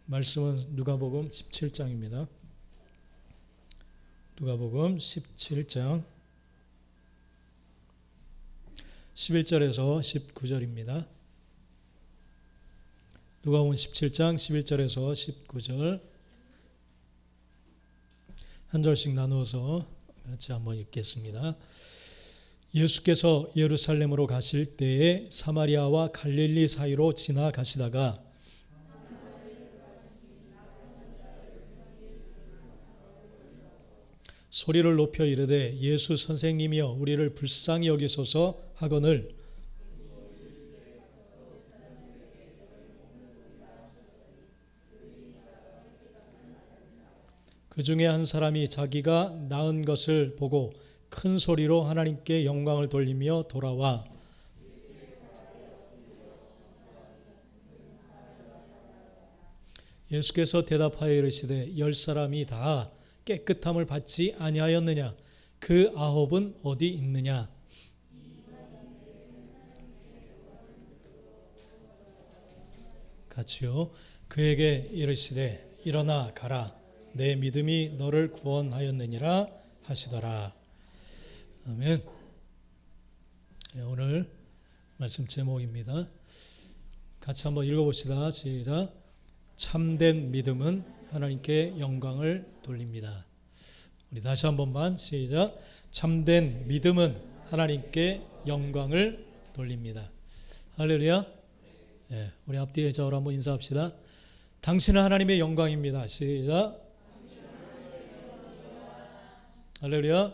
말씀은 누가복음 17장입니다. 누가복음 17장 11절에서 19절입니다. 누가복음 17장 11절에서 19절 한 절씩 나누어서 같이 한번 읽겠습니다. 예수께서 예루살렘으로 가실 때에 사마리아와 갈릴리 사이로 지나가시다가 소리를 높여 이르되 예수 선생님이여 우리를 불쌍히 여기소서 하거늘 그 중에 한 사람이 자기가 낳은 것을 보고 큰 소리로 하나님께 영광을 돌리며 돌아와 예수께서 대답하여 이르시되 10사람이 다 깨끗함을 받지 아니하였느냐? 그 9은 어디 있느냐? 같이요. 그에게 이르시되 일어나 가라. 내 믿음이 너를 구원하였느니라 하시더라. 아멘. 오늘 말씀 제목입니다. 같이 한번 읽어봅시다. 시작. 참된 믿음은 하나님께 영광을 돌립니다. 우리 다시 한 번만 시작. 참된 믿음은 하나님께 영광을 돌립니다. 할렐루야. 네, 우리 앞뒤에 저를 한번 인사합시다. 당신은 하나님의 영광입니다. 시작. 할렐루야.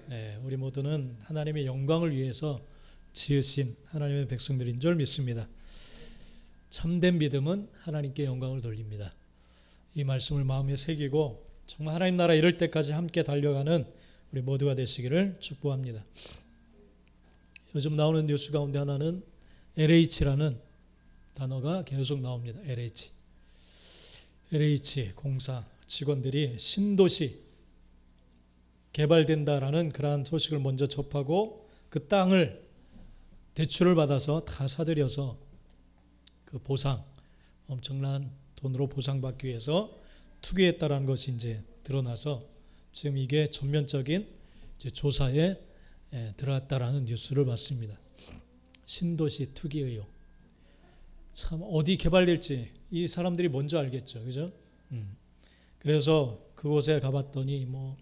네, 우리 모두는 하나님의 영광을 위해서 지으신 하나님의 백성들인 줄 믿습니다. 참된 믿음은 하나님께 영광을 돌립니다. 이 말씀을 마음에 새기고 정말 하나님 나라 이룰 때까지 함께 달려가는 우리 모두가 되시기를 축복합니다. 요즘 나오는 뉴스 가운데 하나는 LH라는 단어가 계속 나옵니다. LH 공사 직원들이 신도시 개발된다라는 그러한 소식을 먼저 접하고 그 땅을 대출을 받아서 다 사들여서 그 보상, 엄청난 돈으로 보상받기 위해서 투기했다라는 것이 이제 드러나서 지금 이게 전면적인 이제 조사에 들어갔다라는 뉴스를 봤습니다. 신도시 투기 의혹. 참 어디 개발될지 이 사람들이 먼저 알겠죠, 그죠? 그래서 그곳에 가봤더니 뭐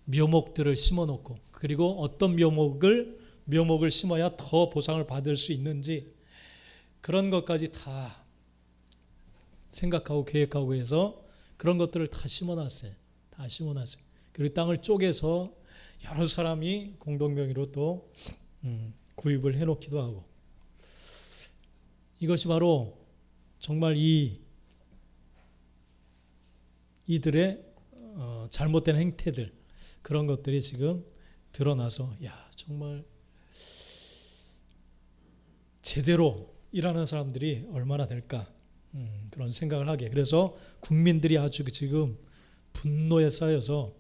묘목들을 심어놓고 그리고 어떤 묘목을 심어야 더 보상을 받을 수 있는지 그런 것까지 다 생각하고 계획하고 해서 그런 것들을 다 심어놨어요. 그리고 땅을 쪼개서 여러 사람이 공동명의로 또 구입을 해놓기도 하고 이것이 바로 정말 이들의 잘못된 행태들 그런 것들이 지금 드러나서 정말 제대로 일하는 사람들이 얼마나 될까 그런 생각을 하게. 그래서 국민들이 아주 지금 분노에 쌓여서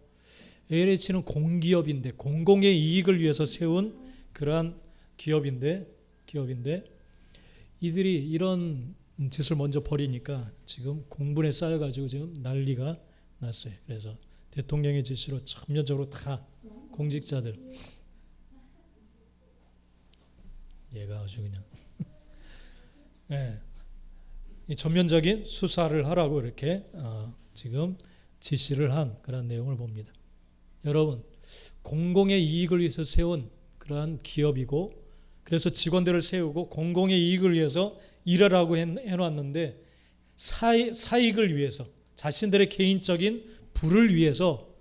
LH는 공기업인데 공공의 이익을 위해서 세운 그러한 기업인데 이들이 이런 짓을 먼저 벌이니까 지금 공분에 쌓여가지고 지금 난리가 났어요. 그래서 대통령의 지시로 전면적으로 다 공직자들 얘가 아주 그냥 네. 이 전면적인 수사를 하라고 이렇게 지금 지시를 한 그런 내용을 봅니다. 여러분, 공공의 이익을 위해서 세운 그러한 기업이고 그래서 직원들을 세우고 공공의 이익을 위해서 일하라고 해놨는데 사익을 위해서 자신들의 개인적인 부를 위해서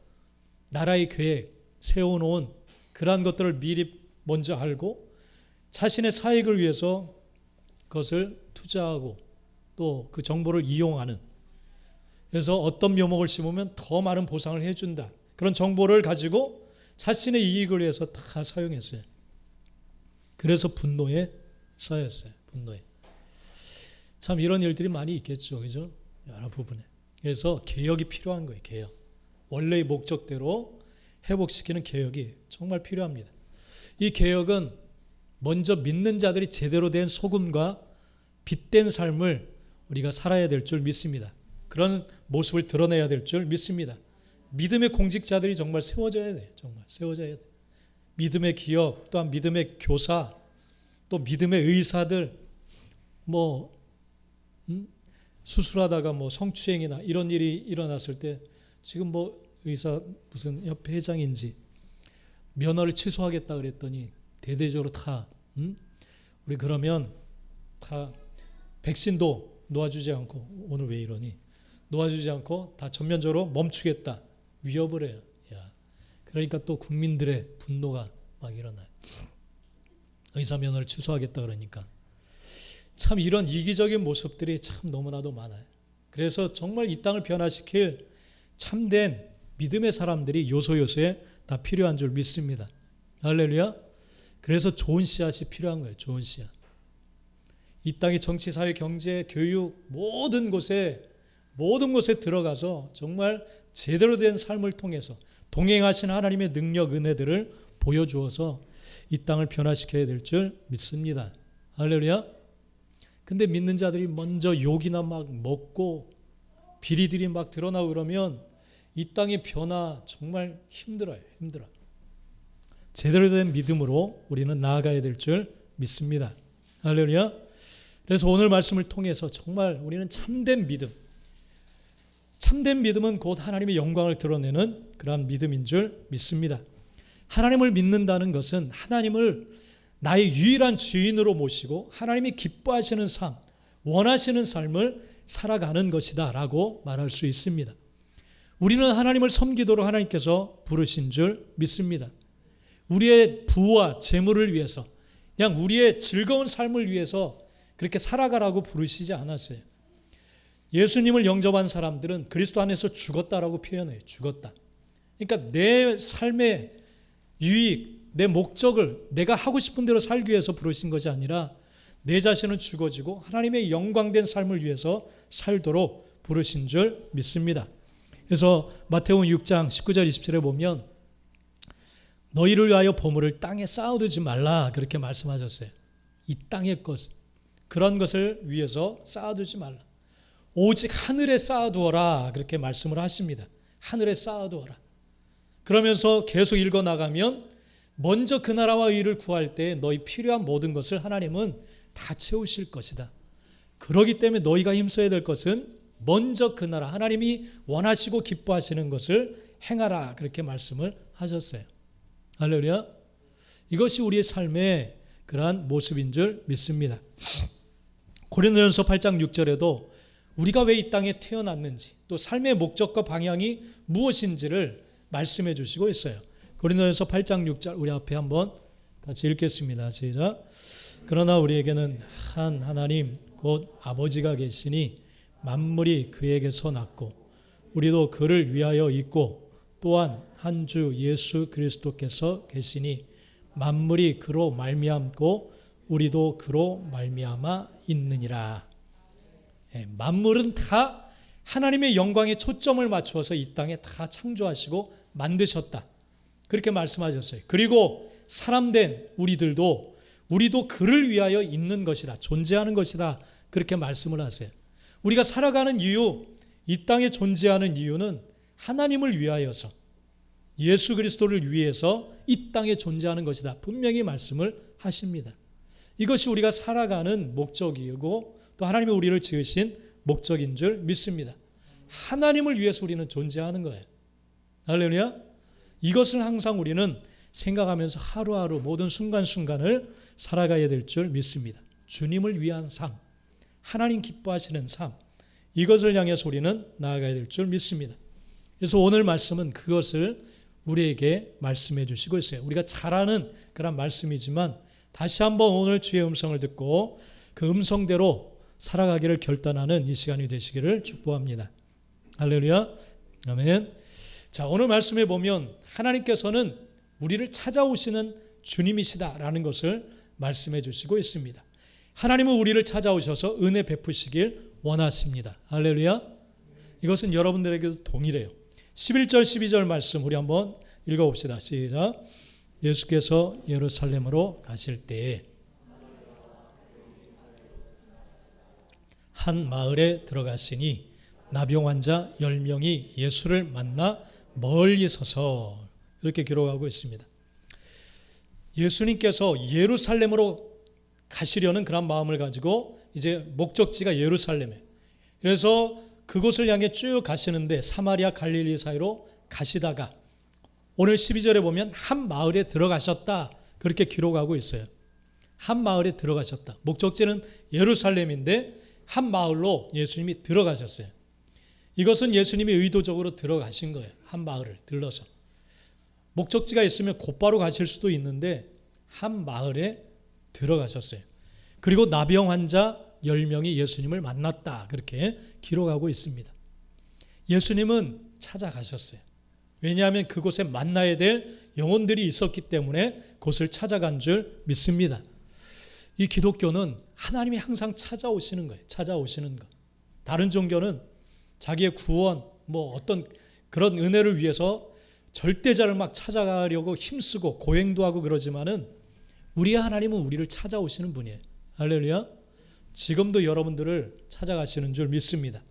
나라의 계획 세워놓은 그러한 것들을 미리 먼저 알고 자신의 사익을 위해서 그것을 투자하고 또 그 정보를 이용하는 그래서 어떤 묘목을 심으면 더 많은 보상을 해준다. 그런 정보를 가지고 자신의 이익을 위해서 다 사용했어요. 그래서 분노에 쌓였어요. 참 이런 일들이 많이 있겠죠. 그죠? 여러 부분에. 그래서 개혁이 필요한 거예요. 개혁. 원래의 목적대로 회복시키는 개혁이 정말 필요합니다. 이 개혁은 먼저 믿는 자들이 제대로 된 소금과 빛된 삶을 우리가 살아야 될 줄 믿습니다. 그런 모습을 드러내야 될 줄 믿습니다. 믿음의 공직자들이 정말 세워져야 돼요. 정말 세워져야 돼요. 믿음의 기업, 또한 믿음의 교사, 또 믿음의 의사들, 수술하다가 성추행이나 이런 일이 일어났을 때 지금 의사 무슨 협회 회장인지 면허를 취소하겠다 그랬더니 대대적으로 다 우리 그러면 다 백신도 놓아주지 않고, 오늘 왜 이러니, 놓아주지 않고 다 전면적으로 멈추겠다 위협을 해요. 그러니까 또 국민들의 분노가 막 일어나요. 의사 면허를 취소하겠다 그러니까. 참 이런 이기적인 모습들이 참 너무나도 많아요. 그래서 정말 이 땅을 변화시킬 참된 믿음의 사람들이 요소요소에 다 필요한 줄 믿습니다. 할렐루야. 그래서 좋은 씨앗이 필요한 거예요. 좋은 씨앗. 이 땅의 정치, 사회, 경제, 교육 모든 곳에 들어가서 정말 제대로 된 삶을 통해서 동행하신 하나님의 능력, 은혜들을 보여주어서 이 땅을 변화시켜야 될 줄 믿습니다. 할렐루야. 근데 믿는 자들이 먼저 욕이나 막 먹고 비리들이 막 드러나고 그러면 이 땅의 변화 정말 힘들어요. 제대로 된 믿음으로 우리는 나아가야 될 줄 믿습니다. 할렐루야. 그래서 오늘 말씀을 통해서 정말 우리는 참된 믿음은 곧 하나님의 영광을 드러내는 그러한 믿음인 줄 믿습니다. 하나님을 믿는다는 것은 하나님을 나의 유일한 주인으로 모시고 하나님이 기뻐하시는 삶, 원하시는 삶을 살아가는 것이다 라고 말할 수 있습니다. 우리는 하나님을 섬기도록 하나님께서 부르신 줄 믿습니다. 우리의 부와 재물을 위해서, 그냥 우리의 즐거운 삶을 위해서 그렇게 살아가라고 부르시지 않았어요. 예수님을 영접한 사람들은 그리스도 안에서 죽었다라고 표현해요. 죽었다. 그러니까 내 삶의 유익, 내 목적을 내가 하고 싶은 대로 살기 위해서 부르신 것이 아니라 내 자신은 죽어지고 하나님의 영광된 삶을 위해서 살도록 부르신 줄 믿습니다. 그래서 마태복음 6장 19절 20절에 보면 너희를 위하여 보물을 땅에 쌓아두지 말라 그렇게 말씀하셨어요. 이 땅의 것, 그런 것을 위해서 쌓아두지 말라. 오직 하늘에 쌓아두어라 그렇게 말씀을 하십니다. 하늘에 쌓아두어라. 그러면서 계속 읽어나가면 먼저 그 나라와 의를 구할 때 너희 필요한 모든 것을 하나님은 다 채우실 것이다. 그렇기 때문에 너희가 힘써야 될 것은 먼저 그 나라, 하나님이 원하시고 기뻐하시는 것을 행하라 그렇게 말씀을 하셨어요. 할렐루야. 이것이 우리의 삶의 그러한 모습인 줄 믿습니다. 고린도전서 8장 6절에도 우리가 왜 이 땅에 태어났는지 또 삶의 목적과 방향이 무엇인지를 말씀해 주시고 있어요. 고린도전서 8장 6절 우리 앞에 한번 같이 읽겠습니다. 시작. 그러나 우리에게는 한 하나님 곧 아버지가 계시니 만물이 그에게서 났고 우리도 그를 위하여 있고 또한 한 주 예수 그리스도께서 계시니 만물이 그로 말미암고 우리도 그로 말미암아 있느니라. 만물은 다 하나님의 영광에 초점을 맞추어서 이 땅에 다 창조하시고 만드셨다. 그렇게 말씀하셨어요. 그리고 사람된 우리도 그를 위하여 있는 것이다. 존재하는 것이다. 그렇게 말씀을 하세요. 우리가 살아가는 이유, 이 땅에 존재하는 이유는 하나님을 위하여서 예수 그리스도를 위해서 이 땅에 존재하는 것이다. 분명히 말씀을 하십니다. 이것이 우리가 살아가는 목적이고 또 하나님이 우리를 지으신 목적인 줄 믿습니다. 하나님을 위해서 우리는 존재하는 거예요. 할렐루야. 이것을 항상 우리는 생각하면서 하루하루 모든 순간순간을 살아가야 될 줄 믿습니다. 주님을 위한 삶, 하나님 기뻐하시는 삶, 이것을 향해서 우리는 나아가야 될 줄 믿습니다. 그래서 오늘 말씀은 그것을 우리에게 말씀해 주시고 있어요. 우리가 잘 아는 그런 말씀이지만 다시 한번 오늘 주의 음성을 듣고 그 음성대로 살아가기를 결단하는 이 시간이 되시기를 축복합니다. 할렐루야. 아멘. 자, 오늘 말씀에 보면 하나님께서는 우리를 찾아오시는 주님이시다라는 것을 말씀해 주시고 있습니다. 하나님은 우리를 찾아오셔서 은혜 베푸시길 원하십니다. 할렐루야. 이것은 여러분들에게도 동일해요. 11절 12절 말씀 우리 한번 읽어봅시다. 시작. 예수께서 예루살렘으로 가실 때에 한 마을에 들어가시니 나병 환자 10명이 예수를 만나 멀리 서서 이렇게 기록하고 있습니다. 예수님께서 예루살렘으로 가시려는 그런 마음을 가지고 이제 목적지가 예루살렘이에요. 그래서 그곳을 향해 쭉 가시는데 사마리아 갈릴리 사이로 가시다가 오늘 12절에 보면 한 마을에 들어가셨다 그렇게 기록하고 있어요. 한 마을에 들어가셨다. 목적지는 예루살렘인데 한 마을로 예수님이 들어가셨어요. 이것은 예수님이 의도적으로 들어가신 거예요. 한 마을을 들러서. 목적지가 있으면 곧바로 가실 수도 있는데 한 마을에 들어가셨어요. 그리고 나병 환자 10명이 예수님을 만났다 그렇게 기록하고 있습니다. 예수님은 찾아가셨어요. 왜냐하면 그곳에 만나야 될 영혼들이 있었기 때문에 그곳을 찾아간 줄 믿습니다. 이 기독교는 하나님이 항상 찾아오시는 거예요. 찾아오시는 거. 다른 종교는 자기의 구원, 어떤 그런 은혜를 위해서 절대자를 막 찾아가려고 힘쓰고 고행도 하고 그러지만은 우리의 하나님은 우리를 찾아오시는 분이에요. 할렐루야. 지금도 여러분들을 찾아가시는 줄 믿습니다.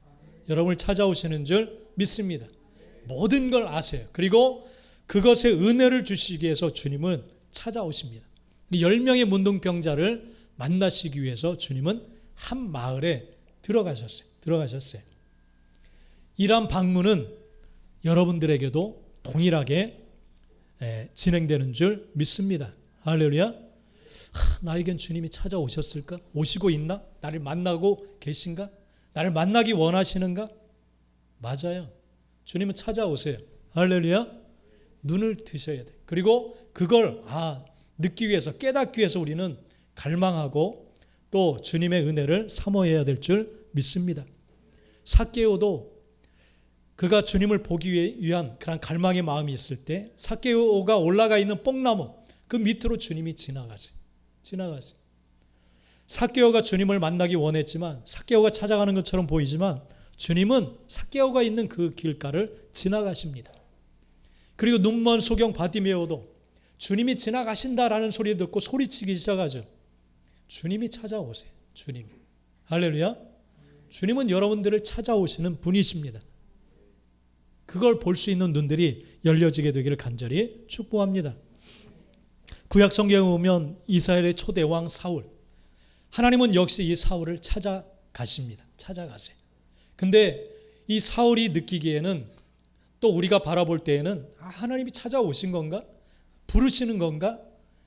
여러분을 찾아오시는 줄 믿습니다. 모든 걸 아세요. 그리고 그것에 은혜를 주시기 위해서 주님은 찾아오십니다. 10명의 문둥병자를 만나시기 위해서 주님은 한 마을에 들어가셨어요. 이러한 방문은 여러분들에게도 동일하게 진행되는 줄 믿습니다. 할렐루야. 나에겐 주님이 찾아오셨을까? 오시고 있나? 나를 만나고 계신가? 나를 만나기 원하시는가? 맞아요. 주님은 찾아오세요. 할렐루야. 눈을 드셔야 돼. 그리고 그걸 느끼기 위해서, 깨닫기 위해서 우리는 갈망하고 또 주님의 은혜를 사모해야 될 줄 믿습니다. 삭개오도 그가 주님을 보기 위한 그런 갈망의 마음이 있을 때 삭개오가 올라가 있는 뽕나무 그 밑으로 주님이 지나가지. 삭개오가 주님을 만나기 원했지만 삭개오가 찾아가는 것처럼 보이지만 주님은 삭개오가 있는 그 길가를 지나가십니다. 그리고 눈먼 소경 바디메오도 주님이 지나가신다라는 소리 듣고 소리치기 시작하죠. 주님이 찾아오세요. 주님이. 할렐루야. 주님은 여러분들을 찾아오시는 분이십니다. 그걸 볼 수 있는 눈들이 열려지게 되기를 간절히 축복합니다. 구약 성경에 보면 이스라엘의 초대왕 사울. 하나님은 역시 이 사울을 찾아가십니다. 찾아가세요. 근데 이 사울이 느끼기에는 또 우리가 바라볼 때에는 하나님이 찾아오신 건가? 부르시는 건가?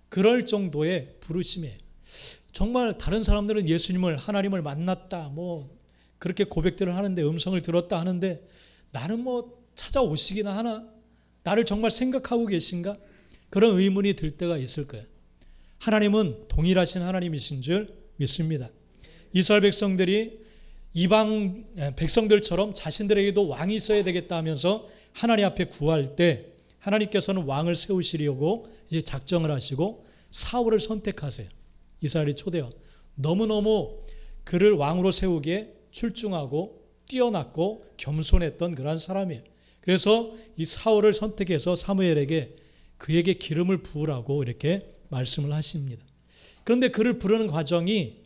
그럴 정도의 부르심이에요. 정말 다른 사람들은 예수님을 하나님을 만났다 그렇게 고백들을 하는데 음성을 들었다 하는데 나는 찾아오시기나 하나? 나를 정말 생각하고 계신가? 그런 의문이 들 때가 있을 거예요. 하나님은 동일하신 하나님이신 줄 믿습니다. 이스라엘 백성들이 이방 백성들처럼 자신들에게도 왕이 있어야 되겠다 하면서 하나님 앞에 구할 때 하나님께서는 왕을 세우시려고 이제 작정을 하시고 사울을 선택하세요. 이스라엘의 초대왕. 너무너무 그를 왕으로 세우기에 출중하고 뛰어났고 겸손했던 그런 사람이에요. 그래서 이 사울을 선택해서 사무엘에게 그에게 기름을 부으라고 이렇게 말씀을 하십니다. 그런데 그를 부르는 과정이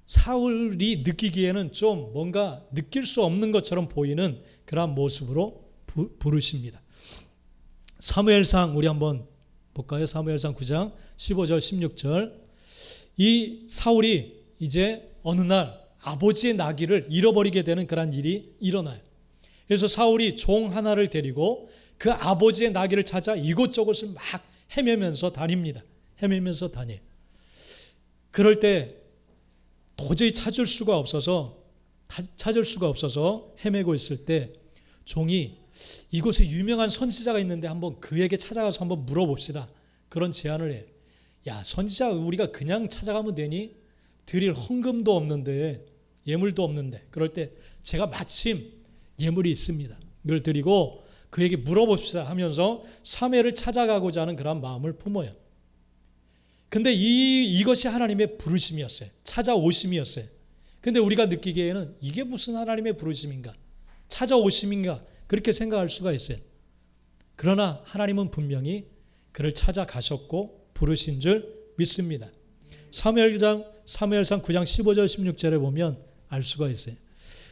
사울이 느끼기에는 좀 뭔가 느낄 수 없는 것처럼 보이는 그런 모습으로 부르십니다. 사무엘상 우리 한번 볼까요? 사무엘상 9장 15절 16절. 이 사울이 이제 어느 날 아버지의 나귀를 잃어버리게 되는 그런 일이 일어나요. 그래서 사울이 종 하나를 데리고 그 아버지의 나귀를 찾아 이곳저곳을 막 헤매면서 다닙니다. 그럴 때 도저히 찾을 수가 없어서 헤매고 있을 때 종이 이곳에 유명한 선지자가 있는데 한번 그에게 찾아가서 한번 물어봅시다. 그런 제안을 해요. 야, 선지자 우리가 그냥 찾아가면 되니? 드릴 헌금도 없는데 예물도 없는데 그럴 때 제가 마침 예물이 있습니다. 이걸 드리고 그에게 물어봅시다 하면서 사무엘을 찾아가고자 하는 그런 마음을 품어요. 근데 이것이 하나님의 부르심이었어요. 찾아오심이었어요. 근데 우리가 느끼기에는 이게 무슨 하나님의 부르심인가? 찾아오심인가? 그렇게 생각할 수가 있어요. 그러나 하나님은 분명히 그를 찾아가셨고 부르신 줄 믿습니다. 사무엘상 9장 15절 16절에 보면 알 수가 있어요.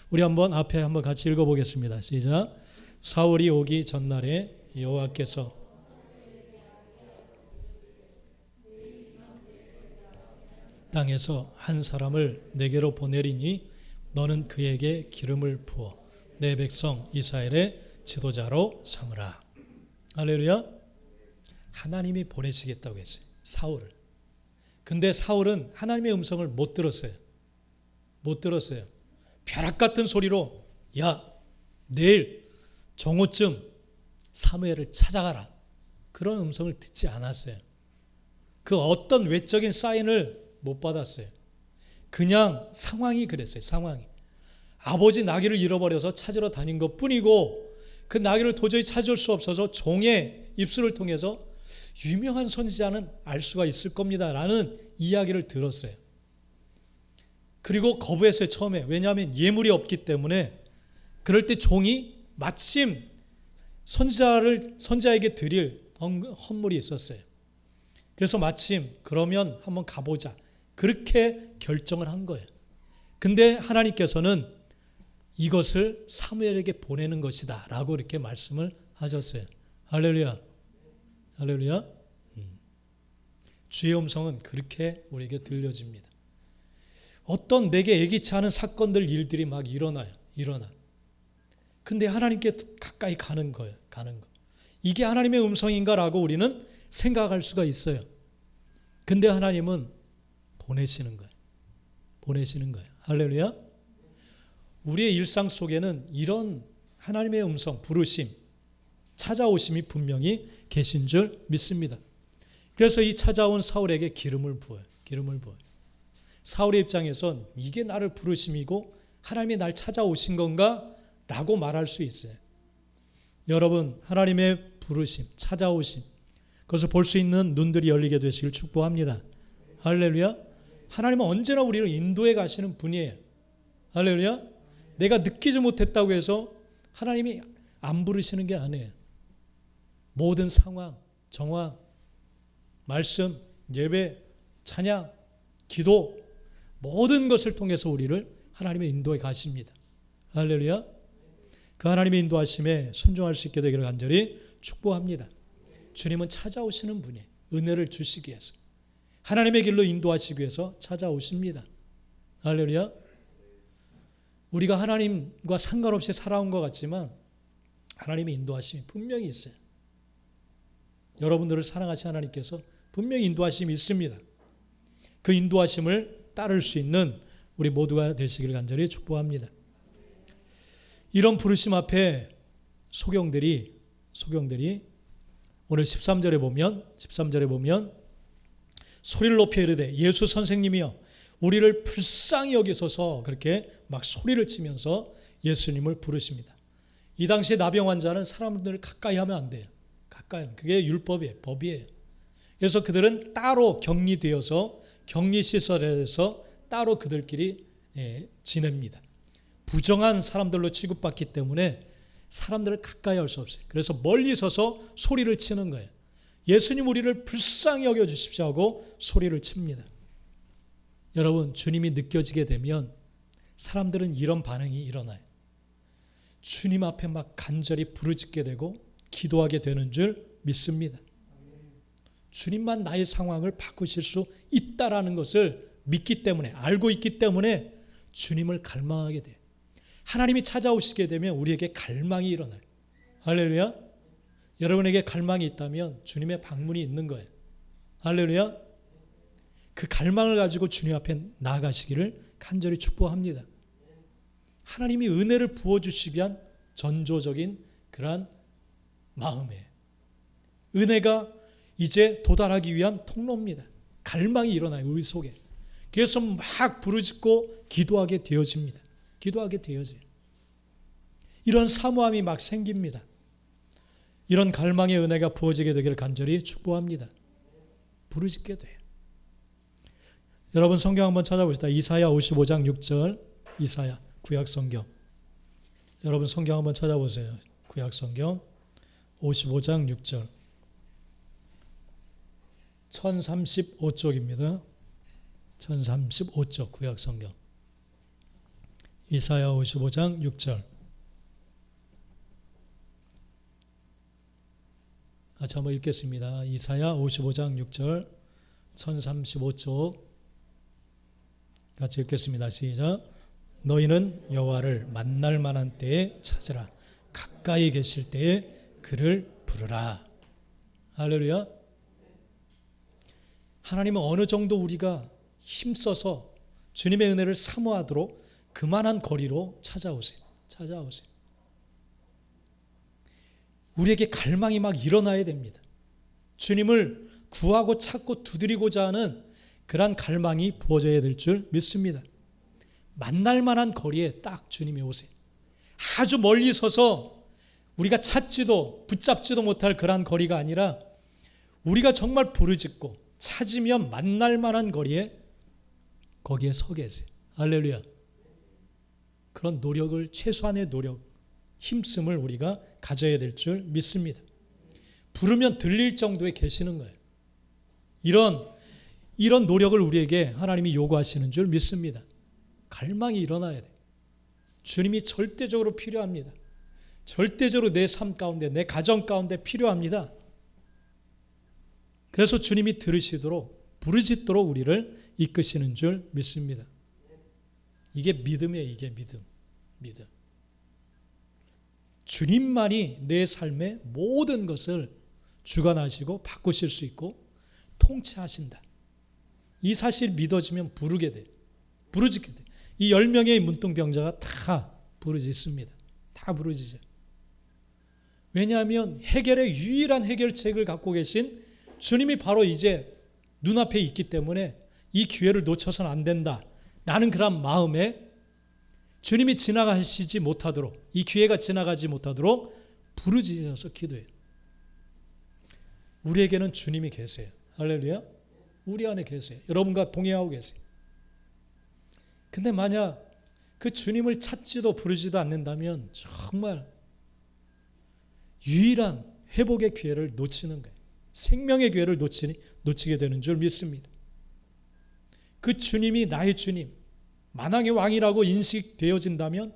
우리 한번 앞에 한번 같이 읽어보겠습니다. 시작. 사울이 오기 전날에 여호와께서 땅에서 한 사람을 내게로 보내리니 너는 그에게 기름을 부어 내 백성 이스라엘의 지도자로 삼으라. 할렐루야. 하나님이 보내시겠다고 했어요. 사울을. 근데 사울은 하나님의 음성을 못 들었어요. 못 들었어요. 벼락 같은 소리로 야 내일 정오쯤 사무엘을 찾아가라. 그런 음성을 듣지 않았어요. 그 어떤 외적인 사인을 못 받았어요. 그냥 상황이 그랬어요. 상황이. 아버지 나귀를 잃어버려서 찾으러 다닌 것 뿐이고 그 나귀를 도저히 찾을 수 없어서 종의 입술을 통해서 유명한 선지자는 알 수가 있을 겁니다 라는 이야기를 들었어요. 그리고 거부했어요. 처음에. 왜냐하면 예물이 없기 때문에. 그럴 때 종이 마침 선지자에게 드릴 헌물이 있었어요. 그래서 마침 그러면 한번 가보자. 그렇게 결정을 한 거예요. 근데 하나님께서는 이것을 사무엘에게 보내는 것이다 라고 이렇게 말씀을 하셨어요. 할렐루야. 할렐루야. 주의 음성은 그렇게 우리에게 들려집니다. 어떤 내게 예기치 않은 사건들, 일들이 막 일어나요. 근데 하나님께 가까이 가는 거예요. 이게 하나님의 음성인가라고 우리는 생각할 수가 있어요. 근데 하나님은 보내시는 거예요. 할렐루야. 우리의 일상 속에는 이런 하나님의 음성, 부르심, 찾아오심이 분명히 계신 줄 믿습니다. 그래서 이 찾아온 사울에게 기름을 부어요. 사울의 입장에선 이게 나를 부르심이고 하나님이 날 찾아오신 건가? 라고 말할 수 있어요. 여러분, 하나님의 부르심, 찾아오심, 그것을 볼 수 있는 눈들이 열리게 되시길 축복합니다. 할렐루야. 하나님은 언제나 우리를 인도해 가시는 분이에요. 할렐루야. 내가 느끼지 못했다고 해서 하나님이 안 부르시는 게 아니에요. 모든 상황, 정황, 말씀, 예배, 찬양, 기도, 모든 것을 통해서 우리를 하나님의 인도에 가십니다. 할렐루야. 그 하나님의 인도하심에 순종할 수 있게 되기를 간절히 축복합니다. 주님은 찾아오시는 분이에요. 은혜를 주시기 위해서. 하나님의 길로 인도하시기 위해서 찾아오십니다. 할렐루야. 우리가 하나님과 상관없이 살아온 것 같지만 하나님의 인도하심이 분명히 있어요. 여러분들을 사랑하신 하나님께서 분명히 인도하심이 있습니다. 그 인도하심을 따를 수 있는 우리 모두가 되시길 간절히 축복합니다. 이런 부르심 앞에 소경들이 오늘 13절에 보면 소리를 높여 이르되 예수 선생님이여 우리를 불쌍히 여기소서 그렇게 막 소리를 치면서 예수님을 부르십니다. 이 당시에 나병 환자는 사람들을 가까이 하면 안 돼요. 그게 율법이에요. 법이에요. 그래서 그들은 따로 격리되어서 격리시설에서 따로 그들끼리 지냅니다. 부정한 사람들로 취급받기 때문에 사람들을 가까이 할 수 없어요. 그래서 멀리 서서 소리를 치는 거예요. 예수님 우리를 불쌍히 여겨주십시오 하고 소리를 칩니다. 여러분, 주님이 느껴지게 되면 사람들은 이런 반응이 일어나요. 주님 앞에 막 간절히 부르짖게 되고 기도하게 되는 줄 믿습니다. 주님만 나의 상황을 바꾸실 수 있다라는 것을 믿기 때문에, 알고 있기 때문에 주님을 갈망하게 돼요. 하나님이 찾아오시게 되면 우리에게 갈망이 일어나요. 할렐루야. 여러분에게 갈망이 있다면 주님의 방문이 있는 거예요. 할렐루야. 그 갈망을 가지고 주님 앞에 나아가시기를 간절히 축복합니다. 하나님이 은혜를 부어주시기 위한 전조적인 그러한 마음에 은혜가 이제 도달하기 위한 통로입니다. 갈망이 일어나요. 우리 속에. 그래서 막 부르짖고 기도하게 되어집니다. 이런 사모함이 막 생깁니다. 이런 갈망의 은혜가 부어지게 되기를 간절히 축복합니다. 부르짖게 돼요. 여러분 성경 한번 찾아보시다. 이사야 55장 6절. 이사야 구약 성경. 여러분 성경 한번 찾아보세요. 구약 성경 55장 6절. 1035쪽입니다. 1035쪽 구약 성경. 이사야 55장 6절. 같이 한번 읽겠습니다. 이사야 55장 6절 1035쪽 같이 읽겠습니다. 시작. 너희는 여호와를 만날 만한 때에 찾으라. 가까이 계실 때에 그를 부르라. 할렐루야. 하나님은 어느 정도 우리가 힘써서 주님의 은혜를 사모하도록 그만한 거리로 찾아오세요. 우리에게 갈망이 막 일어나야 됩니다. 주님을 구하고 찾고 두드리고자 하는 그러한 갈망이 부어져야 될 줄 믿습니다. 만날 만한 거리에 딱 주님이 오세요. 아주 멀리 서서 우리가 찾지도 붙잡지도 못할 그러한 거리가 아니라 우리가 정말 부르짖고 찾으면 만날 만한 거리에 거기에 서 계세요. 할렐루야. 그런 노력을, 최소한의 노력, 힘씀을 우리가 가져야 될 줄 믿습니다. 부르면 들릴 정도에 계시는 거예요. 이런 노력을 우리에게 하나님이 요구하시는 줄 믿습니다. 갈망이 일어나야 돼요. 주님이 절대적으로 필요합니다. 절대적으로 내 삶 가운데, 내 가정 가운데 필요합니다. 그래서 주님이 들으시도록, 부르짖도록 우리를 이끄시는 줄 믿습니다. 이게 믿음이에요. 이게 믿음. 주님만이 내 삶의 모든 것을 주관하시고 바꾸실 수 있고 통치하신다. 이 사실 믿어지면 부르게 돼요. 부르짖게 돼요. 이 10명의 문둥병자가 다 부르짖습니다. 다 부르짖어요. 왜냐하면 해결의 유일한 해결책을 갖고 계신 주님이 바로 이제 눈앞에 있기 때문에 이 기회를 놓쳐서는 안 된다. 라는 그런 마음에 주님이 지나가시지 못하도록, 이 기회가 지나가지 못하도록 부르짖어서 기도해요. 우리에게는 주님이 계세요. 할렐루야. 우리 안에 계세요. 여러분과 동행하고 계세요. 근데 만약 그 주님을 찾지도 부르지도 않는다면 정말 유일한 회복의 기회를 놓치는 거예요. 생명의 기회를 놓치게 되는 줄 믿습니다. 그 주님이 나의 주님, 만왕의 왕이라고 인식되어진다면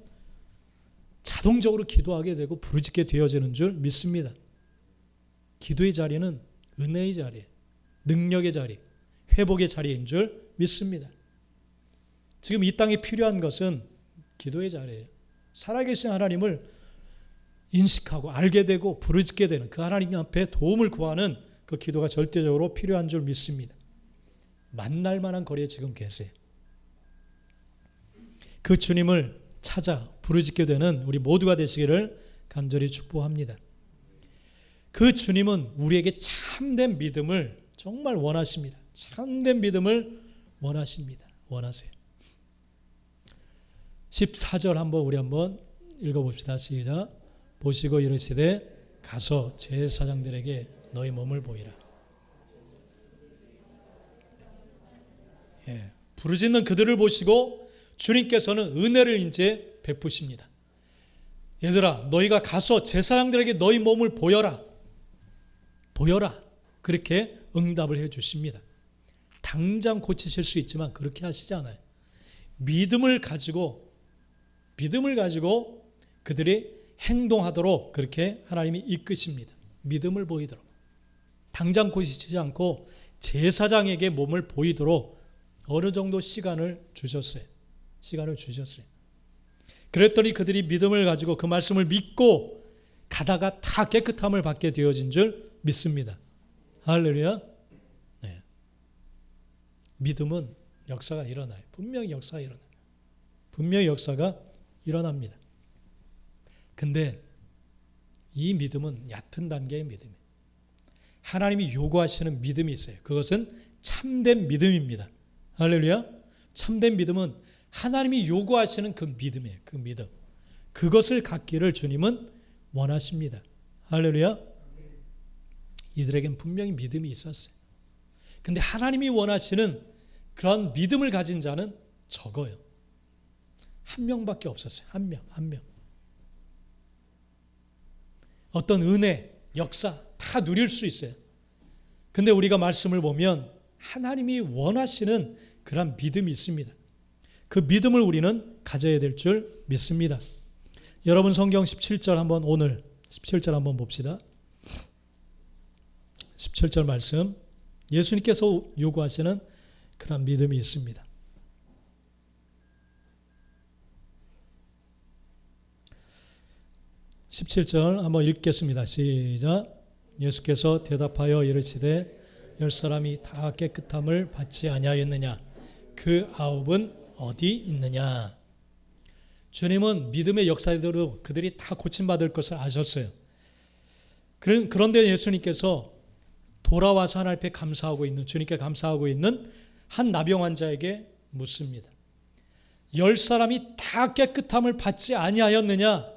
자동적으로 기도하게 되고 부르짖게 되어지는 줄 믿습니다. 기도의 자리는 은혜의 자리, 능력의 자리, 회복의 자리인 줄 믿습니다. 지금 이 땅에 필요한 것은 기도의 자리예요. 살아계신 하나님을 인식하고 알게 되고 부르짖게 되는 그 하나님 앞에 도움을 구하는 그 기도가 절대적으로 필요한 줄 믿습니다. 만날 만한 거리에 지금 계세요. 그 주님을 찾아 부르짖게 되는 우리 모두가 되시기를 간절히 축복합니다. 그 주님은 우리에게 참된 믿음을 정말 원하십니다. 참된 믿음을 원하세요. 14절 우리 한번 읽어봅시다. 시작. 보시고 이르시되 가서 제사장들에게 너희 몸을 보이라. 부르짖는 그들을 보시고 주님께서는 은혜를 이제 베푸십니다. 얘들아, 너희가 가서 제사장들에게 너희 몸을 보여라. 그렇게 응답을 해 주십니다. 당장 고치실 수 있지만 그렇게 하시지 않아요. 믿음을 가지고 그들이 행동하도록 그렇게 하나님이 이끄십니다. 믿음을 보이도록. 당장 고치지 않고 제사장에게 몸을 보이도록 어느 정도 시간을 주셨어요. 그랬더니 그들이 믿음을 가지고 그 말씀을 믿고 가다가 다 깨끗함을 받게 되어진 줄 믿습니다. 할렐루야. 네. 믿음은 역사가 일어나요. 분명히 역사가 일어납니다. 근데 이 믿음은 얕은 단계의 믿음이에요. 하나님이 요구하시는 믿음이 있어요. 그것은 참된 믿음입니다. 할렐루야. 참된 믿음은 하나님이 요구하시는 그 믿음이에요. 그 믿음. 그것을 갖기를 주님은 원하십니다. 할렐루야. 이들에겐 분명히 믿음이 있었어요. 근데 하나님이 원하시는 그런 믿음을 가진 자는 적어요. 한 명밖에 없었어요. 한 명. 어떤 은혜, 역사 다 누릴 수 있어요. 근데 우리가 말씀을 보면 하나님이 원하시는 그런 믿음이 있습니다. 그 믿음을 우리는 가져야 될 줄 믿습니다. 여러분 성경 17절 한번 오늘 17절 한번 봅시다. 17절 말씀 예수님께서 요구하시는 그런 믿음이 있습니다. 17절 한번 읽겠습니다. 시작. 예수께서 대답하여 이르시되 10사람이 다 깨끗함을 받지 아니하였느냐 그 9은 어디 있느냐. 주님은 믿음의 역사대로 그들이 다 고침받을 것을 아셨어요. 그런데 예수님께서 돌아와서 하나님 앞에 감사하고 있는, 주님께 감사하고 있는 한 나병 환자에게 묻습니다. 10사람이 다 깨끗함을 받지 아니하였느냐,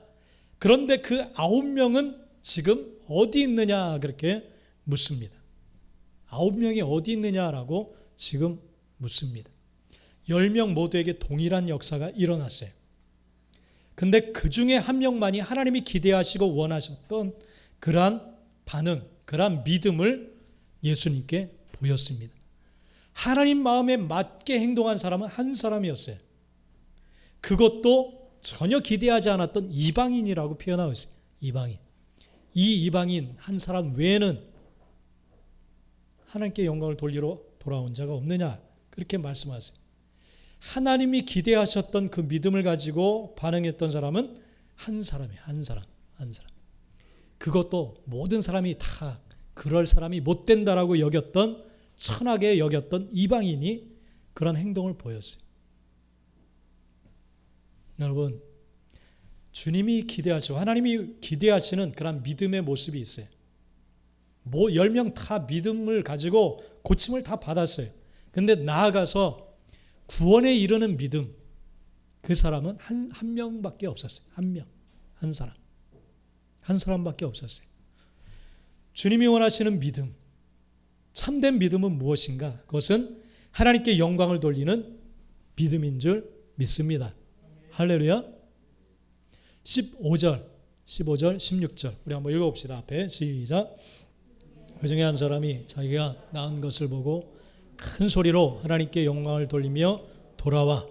그런데 그 9명은 지금 어디 있느냐, 그렇게 묻습니다. 9명이 어디 있느냐라고 지금 묻습니다. 10명 모두에게 동일한 역사가 일어났어요. 근데 그 중에 한 명만이 하나님이 기대하시고 원하셨던 그러한 반응, 그러한 믿음을 예수님께 보였습니다. 하나님 마음에 맞게 행동한 사람은 한 사람이었어요. 그것도 전혀 기대하지 않았던 이방인이라고 표현하고 있어요. 이방인. 이 이방인 한 사람 외에는 하나님께 영광을 돌리러 돌아온 자가 없느냐, 그렇게 말씀하세요. 하나님이 기대하셨던 그 믿음을 가지고 반응했던 사람은 한 사람이에요. 한 사람. 그것도 모든 사람이 다 그럴 사람이 못 된다라고 여겼던, 천하게 여겼던 이방인이 그런 행동을 보였어요. 여러분, 주님이 기대하시고 하나님이 기대하시는 그런 믿음의 모습이 있어요. 10명 다 믿음을 가지고 고침을 다 받았어요. 근데 나아가서 구원에 이르는 믿음, 그 사람은 한 명밖에 없었어요. 한 사람밖에 없었어요. 주님이 원하시는 믿음, 참된 믿음은 무엇인가? 그것은 하나님께 영광을 돌리는 믿음인 줄 믿습니다. 할렐루야. 15절, 16절 우리 한번 읽어봅시다. 앞에 시작. 그 중에 한 사람이 자기가 낳은 것을 보고 큰 소리로 하나님께 영광을 돌리며 돌아와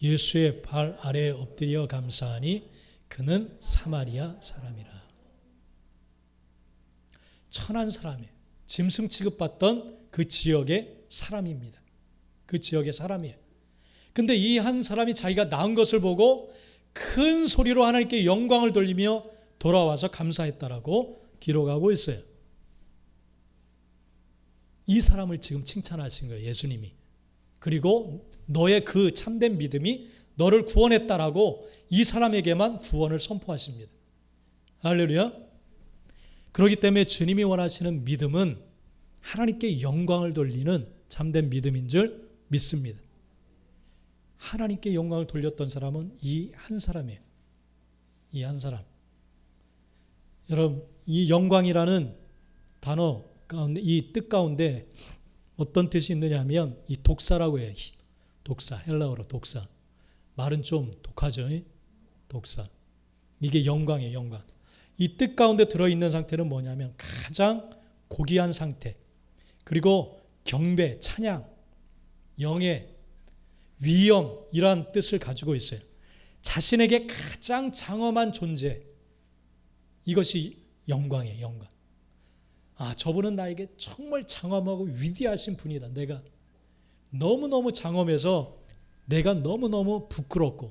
예수의 발 아래에 엎드려 감사하니 그는 사마리아 사람이라. 천한 사람이에요. 짐승 취급받던 그 지역의 사람입니다. 그 지역의 사람이에요. 근데 이 한 사람이 자기가 낳은 것을 보고 큰 소리로 하나님께 영광을 돌리며 돌아와서 감사했다라고 기록하고 있어요. 이 사람을 지금 칭찬하신 거예요, 예수님이. 그리고 너의 그 참된 믿음이 너를 구원했다라고 이 사람에게만 구원을 선포하십니다. 할렐루야. 그렇기 때문에 주님이 원하시는 믿음은 하나님께 영광을 돌리는 참된 믿음인 줄 믿습니다. 하나님께 영광을 돌렸던 사람은 이 한 사람이에요. 이 한 사람. 여러분, 이 영광이라는 단어 가운데, 이 뜻 가운데 어떤 뜻이 있느냐 하면 이 독사라고 해요. 독사, 헬라어로 독사. 말은 좀 독하죠. 독사. 이게 영광이에요, 영광. 이 뜻 가운데 들어있는 상태는 뭐냐면 가장 고귀한 상태, 그리고 경배, 찬양, 영예, 위엄, 이러한 뜻을 가지고 있어요. 자신에게 가장 장엄한 존재, 이것이 영광이에요, 영광. 저분은 나에게 정말 장엄하고 위대하신 분이다. 내가 너무너무 장엄해서 내가 너무너무 부끄럽고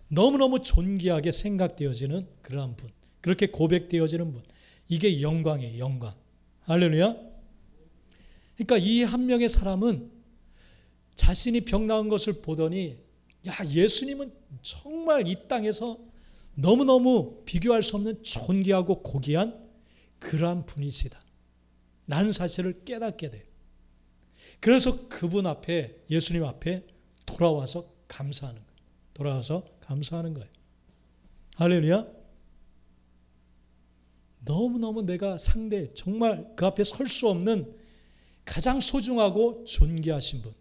너무너무 존귀하게 생각되어지는 그러한 분, 그렇게 고백되어지는 분, 이게 영광이에요, 영광. 할렐루야. 그러니까 이 한 명의 사람은 자신이 병 나은 것을 보더니, 야, 예수님은 정말 이 땅에서 너무너무 비교할 수 없는 존귀하고 고귀한 그러한 분이시다, 라는 사실을 깨닫게 돼요. 그래서 그분 앞에, 예수님 앞에 돌아와서 감사하는 거예요. 돌아와서 감사하는 거예요. 할렐루야. 너무너무 내가 정말 그 앞에 설 수 없는 가장 소중하고 존귀하신 분,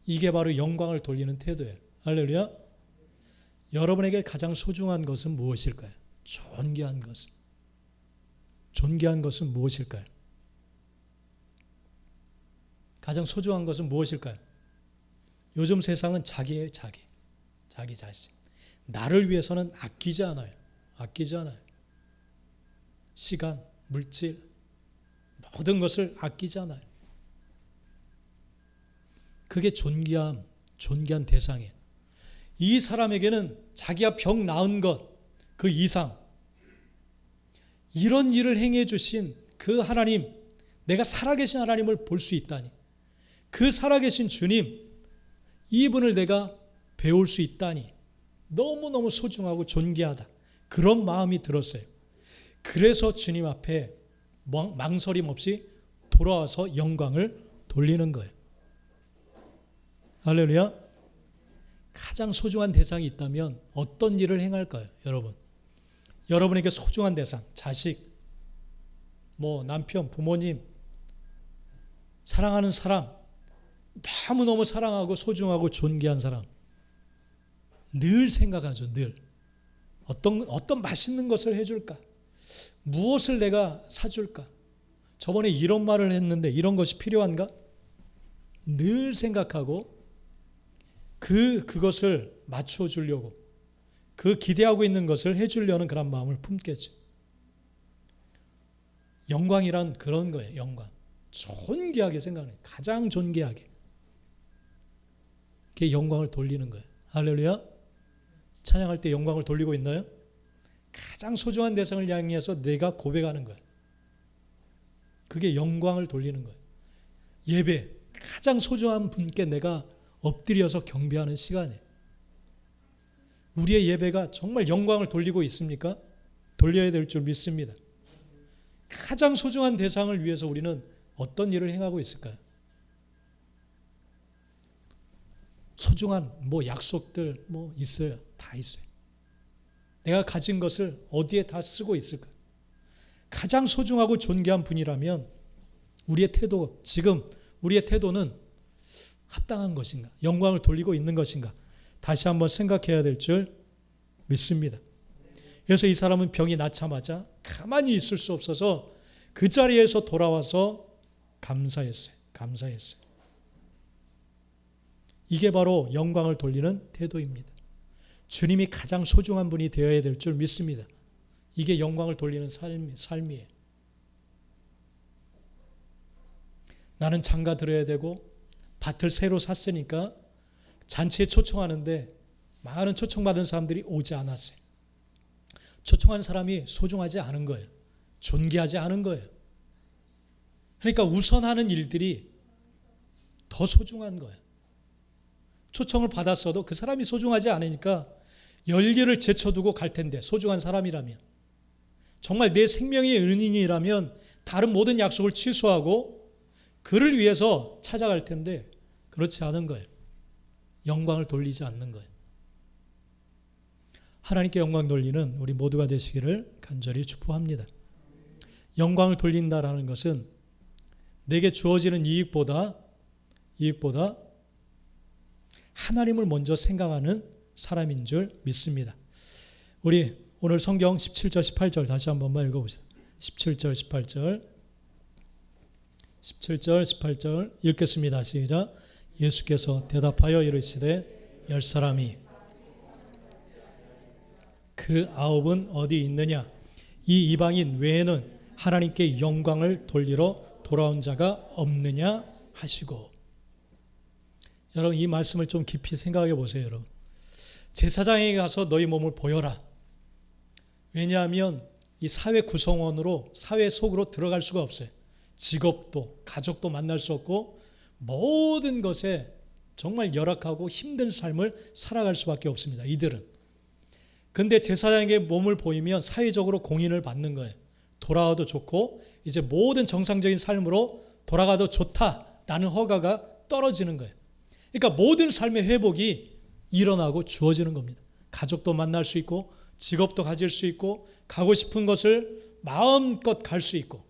이게 바로 영광을 돌리는 태도예요. 할렐루야. 여러분에게 가장 소중한 것은 무엇일까요? 존귀한 것은 무엇일까요? 가장 소중한 것은 무엇일까요? 요즘 세상은 자기예요, 자기. 자기 자신. 나를 위해서는 아끼지 않아요. 아끼지 않아요. 시간, 물질, 모든 것을 아끼지 않아요. 그게 존귀한 대상이에요. 이 사람에게는 자기가 병 나은 것, 그 이상, 이런 일을 행해 주신 그 하나님, 내가 살아계신 하나님을 볼 수 있다니, 그 살아계신 주님, 이분을 내가 배울 수 있다니 너무너무 소중하고 존귀하다, 그런 마음이 들었어요. 그래서 주님 앞에 망설임 없이 돌아와서 영광을 돌리는 거예요. 할렐루야. 가장 소중한 대상이 있다면 어떤 일을 행할까요? 여러분, 여러분에게 소중한 대상, 자식, 남편, 부모님, 사랑하는 사람, 너무너무 사랑하고 소중하고 존귀한 사람, 늘 생각하죠. 늘 어떤 맛있는 것을 해줄까, 무엇을 내가 사줄까, 저번에 이런 말을 했는데 이런 것이 필요한가, 늘 생각하고 그것을 맞춰주려고, 그 기대하고 있는 것을 해주려는 그런 마음을 품겠죠. 영광이란 그런 거예요. 영광, 존귀하게 생각해요. 가장 존귀하게 그 영광을 돌리는 거예요. 할렐루야. 찬양할 때 영광을 돌리고 있나요? 가장 소중한 대상을 향해서 내가 고백하는 거예요. 그게 영광을 돌리는 거예요. 예배, 가장 소중한 분께 내가 엎드려서 경배하는 시간이에요. 우리의 예배가 정말 영광을 돌리고 있습니까? 돌려야 될 줄 믿습니다. 가장 소중한 대상을 위해서 우리는 어떤 일을 행하고 있을까요? 소중한 약속들 있어요. 다 있어요. 내가 가진 것을 어디에 다 쓰고 있을까? 가장 소중하고 존귀한 분이라면 우리의 태도, 지금 우리의 태도는 합당한 것인가? 영광을 돌리고 있는 것인가? 다시 한번 생각해야 될 줄 믿습니다. 그래서 이 사람은 병이 낫자마자 가만히 있을 수 없어서 그 자리에서 돌아와서 감사했어요. 이게 바로 영광을 돌리는 태도입니다. 주님이 가장 소중한 분이 되어야 될 줄 믿습니다. 이게 영광을 돌리는 삶이에요. 나는 장가 들어야 되고 밭을 새로 샀으니까 잔치에 초청하는데 많은 초청받은 사람들이 오지 않았어요. 초청한 사람이 소중하지 않은 거예요. 존귀하지 않은 거예요. 그러니까 우선하는 일들이 더 소중한 거예요. 초청을 받았어도 그 사람이 소중하지 않으니까 열기를 제쳐두고 갈 텐데, 소중한 사람이라면, 정말 내 생명의 은인이라면 다른 모든 약속을 취소하고 그를 위해서 찾아갈 텐데 그렇지 않은 거예요. 영광을 돌리지 않는 거예요. 하나님께 영광 돌리는 우리 모두가 되시기를 간절히 축복합니다. 영광을 돌린다라는 것은 내게 주어지는 이익보다 하나님을 먼저 생각하는 사람인 줄 믿습니다. 우리 오늘 성경 17절 18절 다시 한번만 읽어보시죠. 17절 18절 읽겠습니다. 시작. 예수께서 대답하여 이르시되 10사람이 그 9은 어디 있느냐? 이 이방인 외에는 하나님께 영광을 돌리러 돌아온 자가 없느냐 하시고. 여러분, 이 말씀을 좀 깊이 생각해 보세요. 여러분, 제사장에게 가서 너희 몸을 보여라. 왜냐하면 이 사회 구성원으로, 사회 속으로 들어갈 수가 없어요. 직업도 가족도 만날 수 없고 모든 것에 정말 열악하고 힘든 삶을 살아갈 수밖에 없습니다. 이들은. 근데 제사장에게 몸을 보이면 사회적으로 공인을 받는 거예요. 돌아와도 좋고 이제 모든 정상적인 삶으로 돌아가도 좋다라는 허가가 떨어지는 거예요. 그러니까 모든 삶의 회복이 일어나고 주어지는 겁니다. 가족도 만날 수 있고 직업도 가질 수 있고 가고 싶은 것을 마음껏 갈 수 있고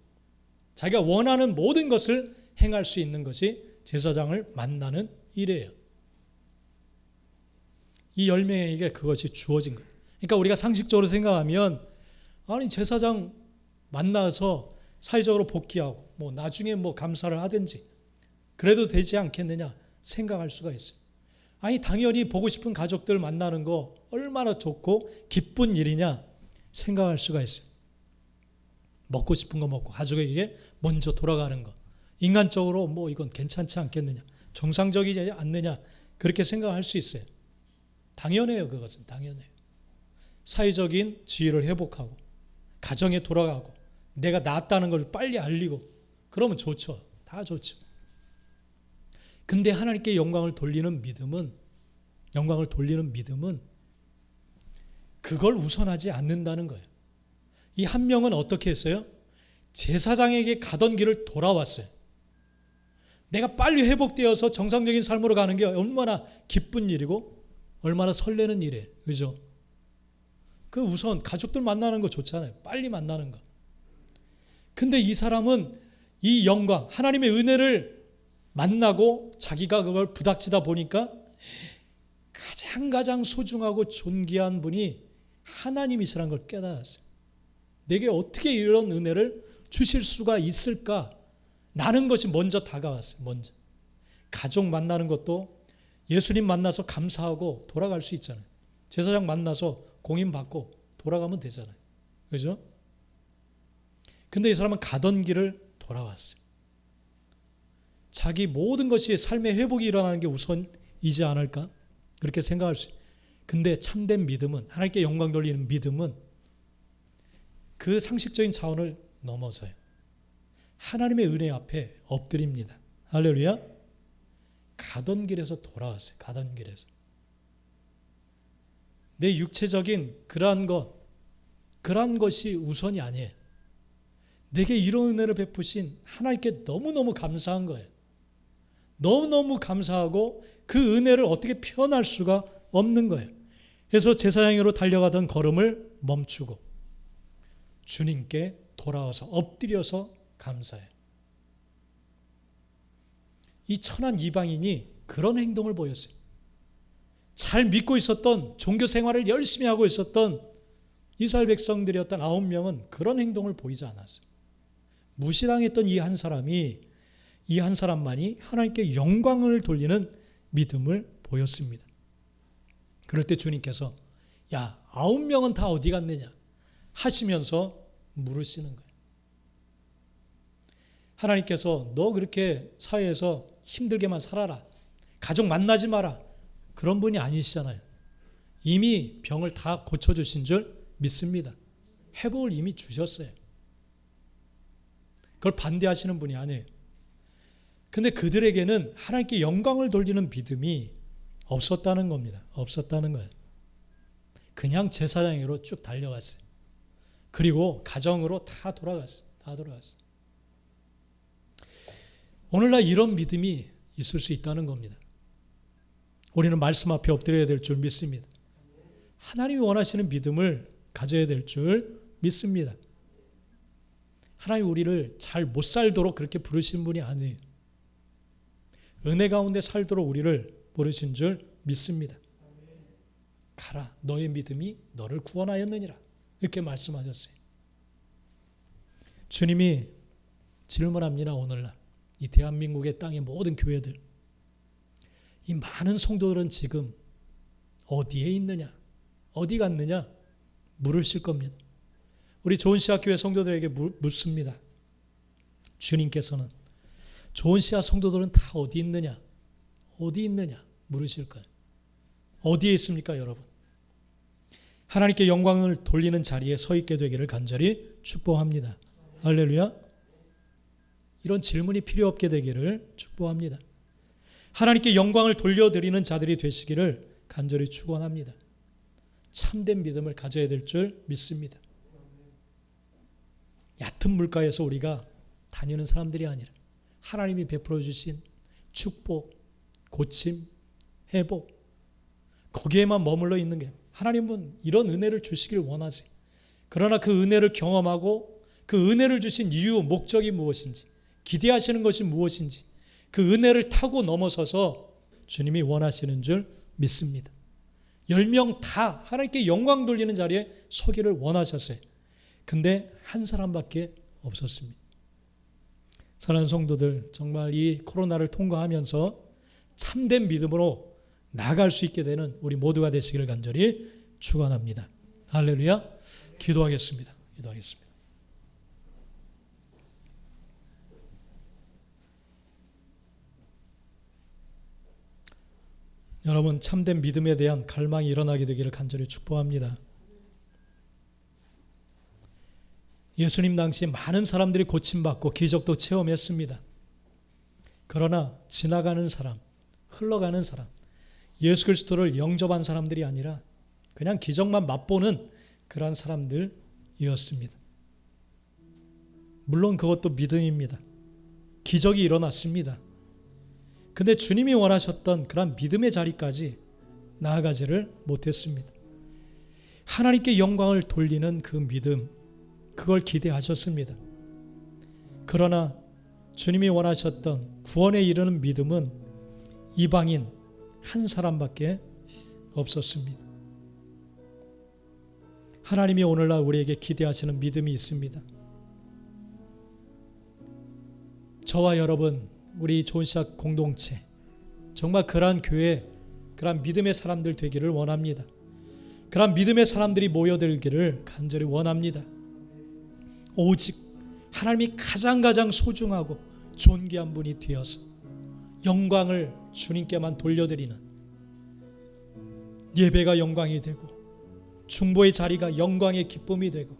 자기가 원하는 모든 것을 행할 수 있는 것이 제사장을 만나는 일이에요. 이 10명에게 그것이 주어진 거예요. 그러니까 우리가 상식적으로 생각하면 아니 제사장 만나서 사회적으로 복귀하고 나중에 감사를 하든지 그래도 되지 않겠느냐 생각할 수가 있어요. 아니 당연히 보고 싶은 가족들 만나는 거 얼마나 좋고 기쁜 일이냐 생각할 수가 있어요. 먹고 싶은 거 먹고 가족에게 먼저 돌아가는 거. 인간적으로 뭐 이건 괜찮지 않겠느냐. 정상적이지 않느냐. 그렇게 생각할 수 있어요. 당연해요. 그것은 당연해요. 사회적인 지위를 회복하고 가정에 돌아가고 내가 낫다는 걸 빨리 알리고 그러면 좋죠. 다 좋죠. 근데 하나님께 영광을 돌리는 믿음은 그걸 우선하지 않는다는 거예요. 이 한 명은 어떻게 했어요? 제사장에게 가던 길을 돌아왔어요. 내가 빨리 회복되어서 정상적인 삶으로 가는 게 얼마나 기쁜 일이고 얼마나 설레는 일이에요. 그죠? 그 우선 가족들 만나는 거 좋잖아요. 빨리 만나는 거. 근데 이 사람은 이 영광, 하나님의 은혜를 만나고 자기가 그걸 부닥치다 보니까 가장 소중하고 존귀한 분이 하나님이시라는 걸 깨달았어요. 내게 어떻게 이런 은혜를 주실 수가 있을까? 나는 것이 먼저 다가왔어요. 먼저. 가족 만나는 것도 예수님 만나서 감사하고 돌아갈 수 있잖아요. 제사장 만나서 공인받고 돌아가면 되잖아요. 그죠? 근데 이 사람은 가던 길을 돌아왔어요. 자기 모든 것이 삶의 회복이 일어나는 게 우선이지 않을까? 그렇게 생각할 수 있어요. 근데 참된 믿음은, 하나님께 영광 돌리는 믿음은 그 상식적인 차원을 넘어서요. 하나님의 은혜 앞에 엎드립니다. 할렐루야. 가던 길에서 돌아왔어요. 가던 길에서. 내 육체적인 그러한 것이 우선이 아니에요. 내게 이런 은혜를 베푸신 하나님께 너무너무 감사한 거예요. 너무너무 감사하고 그 은혜를 어떻게 표현할 수가 없는 거예요. 그래서 제사장으로 달려가던 걸음을 멈추고 주님께 돌아와서 엎드려서 감사해요. 이 천한 이방인이 그런 행동을 보였어요. 잘 믿고 있었던, 종교 생활을 열심히 하고 있었던 이스라엘 백성들이었던 9명은 그런 행동을 보이지 않았어요. 무시당했던 이 한 사람만이 하나님께 영광을 돌리는 믿음을 보였습니다. 그럴 때 주님께서 야, 9명은 다 어디 갔느냐 하시면서 물으시는 거예요. 하나님께서 너 그렇게 사회에서 힘들게만 살아라, 가족 만나지 마라, 그런 분이 아니시잖아요. 이미 병을 다 고쳐주신 줄 믿습니다. 회복을 이미 주셨어요. 그걸 반대하시는 분이 아니에요. 근데 그들에게는 하나님께 영광을 돌리는 믿음이 없었다는 겁니다. 없었다는 거예요. 그냥 제사장으로 쭉 달려갔어요. 그리고 가정으로 다 돌아갔어요. 오늘날 이런 믿음이 있을 수 있다는 겁니다. 우리는 말씀 앞에 엎드려야 될 줄 믿습니다. 하나님이 원하시는 믿음을 가져야 될 줄 믿습니다. 하나님 우리를 잘 못 살도록 그렇게 부르신 분이 아니에요. 은혜 가운데 살도록 우리를 부르신 줄 믿습니다. 가라, 너의 믿음이 너를 구원하였느니라, 이렇게 말씀하셨어요. 주님이 질문합니다. 오늘날 이 대한민국의 땅의 모든 교회들, 이 많은 성도들은 지금 어디에 있느냐, 어디 갔느냐 물으실 겁니다. 우리 좋은시아교회 성도들에게 묻습니다. 주님께서는 좋은시아 성도들은 다 어디 있느냐 물으실 거예요. 어디에 있습니까, 여러분? 하나님께 영광을 돌리는 자리에 서 있게 되기를 간절히 축복합니다. 할렐루야. 이런 질문이 필요 없게 되기를 축복합니다. 하나님께 영광을 돌려드리는 자들이 되시기를 간절히 축원합니다. 참된 믿음을 가져야 될 줄 믿습니다. 얕은 물가에서 우리가 다니는 사람들이 아니라 하나님이 베풀어 주신 축복, 고침, 회복, 거기에만 머물러 있는 게, 하나님은 이런 은혜를 주시길 원하지. 그러나 그 은혜를 경험하고 그 은혜를 주신 이유, 목적이 무엇인지, 기대하시는 것이 무엇인지, 그 은혜를 타고 넘어서서 주님이 원하시는 줄 믿습니다. 10명 다 하나님께 영광 돌리는 자리에 서기를 원하셨어요. 근데 한 사람밖에 없었습니다. 사랑하는 성도들, 정말 이 코로나를 통과하면서 참된 믿음으로 나아갈 수 있게 되는 우리 모두가 되시기를 간절히 축원합니다. 할렐루야. 기도하겠습니다. 여러분, 참된 믿음에 대한 갈망이 일어나게 되기를 간절히 축복합니다. 예수님 당시 많은 사람들이 고침받고 기적도 체험했습니다. 그러나 지나가는 사람, 흘러가는 사람, 예수 그리스도를 영접한 사람들이 아니라 그냥 기적만 맛보는 그러한 사람들이었습니다. 물론 그것도 믿음입니다. 기적이 일어났습니다. 근데 주님이 원하셨던 그런 믿음의 자리까지 나아가지를 못했습니다. 하나님께 영광을 돌리는 그 믿음, 그걸 기대하셨습니다. 그러나 주님이 원하셨던 구원에 이르는 믿음은 이방인 한 사람밖에 없었습니다. 하나님이 오늘날 우리에게 기대하시는 믿음이 있습니다. 저와 여러분, 우리 좋은시작 공동체, 정말 그러한 교회, 그러한 믿음의 사람들 되기를 원합니다. 그러한 믿음의 사람들이 모여들기를 간절히 원합니다. 오직 하나님이 가장 소중하고 존귀한 분이 되어서 영광을 주님께만 돌려드리는 예배가 영광이 되고 중보의 자리가 영광의 기쁨이 되고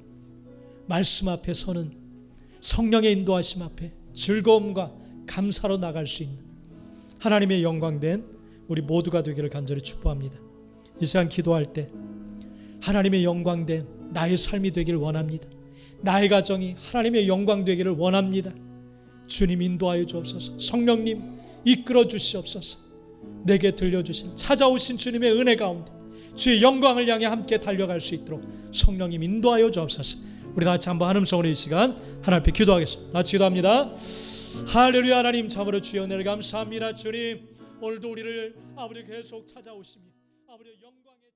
말씀 앞에 서는 성령의 인도하심 앞에 즐거움과 감사로 나갈 수 있는 하나님의 영광된 우리 모두가 되기를 간절히 축복합니다. 이 시간 기도할 때 하나님의 영광된 나의 삶이 되기를 원합니다. 나의 가정이 하나님의 영광 되기를 원합니다. 주님 인도하여 주옵소서. 성령님 이끌어 주시옵소서. 내게 들려주신 찾아오신 주님의 은혜 가운데 주의 영광을 향해 함께 달려갈 수 있도록 성령님 인도하여 주옵소서. 우리 다 같이 한번 하는 음성으로 이 시간 하나님 앞에 기도하겠습니다. 같이 기도합니다. 할렐루야. 하나님 참으로 주여 은혜를 감사합니다. 주님 오늘도 우리를 아버지 계속 찾아오시며 아버지 영광의